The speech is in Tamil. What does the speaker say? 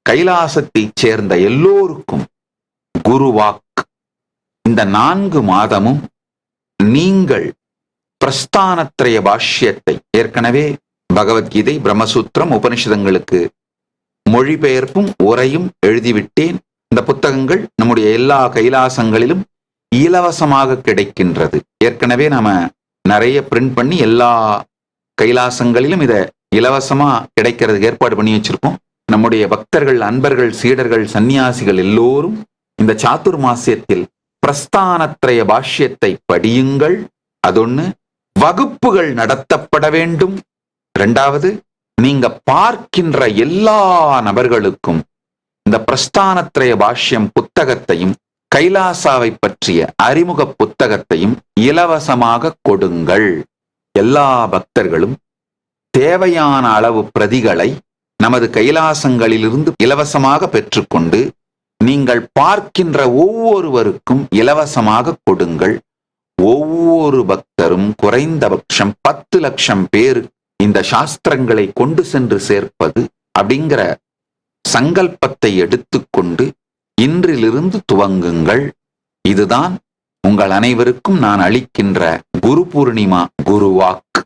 கைலாசத்தைச் சேர்ந்த எல்லோருக்கும் குருவாக். இந்த 4 மாதமும் நீங்கள் பிரஸ்தானத்ரய பாஷ்யத்தை, ஏற்கனவே பகவத்கீதை, பிரம்மசூத்திரம், உபனிஷதங்களுக்கு மொழிபெயர்ப்பும் உரையும் எழுதிவிட்டேன். இந்த புத்தகங்கள் நம்முடைய எல்லா கைலாசங்களிலும் இலவசமாக கிடைக்கின்றது. ஏற்கனவே நாம நிறைய பிரிண்ட் பண்ணி எல்லா கைலாசங்களிலும் இதை இலவசமா கிடைக்கிறதுக்கு ஏற்பாடு பண்ணி வச்சிருக்கோம். நம்முடைய பக்தர்கள், அன்பர்கள், சீடர்கள், சந்நியாசிகள் எல்லோரும் இந்த சாதுர்மாசியத்தில் பிரஸ்தானத்ரய பாஷ்யத்தை படியுங்கள். அதொன்னு. வகுப்புகள் நடத்தப்பட வேண்டும். 2வது, நீங்க பார்க்கின்ற எல்லா நபர்களுக்கும் இந்த பிரஸ்தானத்ரய பாஷ்யம் புத்தகத்தையும் கைலாசாவை பற்றிய அறிமுக புத்தகத்தையும் இலவசமாக கொடுங்கள். எல்லா பக்தர்களும் தேவையான அளவு பிரதிகளை நமது கைலாசங்களிலிருந்து இலவசமாக பெற்றுக்கொண்டு நீங்கள் பார்க்கின்ற ஒவ்வொருவருக்கும் இலவசமாக கொடுங்கள். ஒவ்வொரு பக்தரும் குறைந்தபட்சம் 10 லட்சம் பேர் இந்த சாஸ்திரங்களை கொண்டு சென்று சேர்ப்பது அப்படிங்கிற சங்கல்பத்தை எடுத்துக்கொண்டு இன்றிலிருந்து துவங்குங்கள். இதுதான் உங்கள் அனைவருக்கும் நான் அளிக்கின்ற குரு பூர்ணிமா குருவாக்.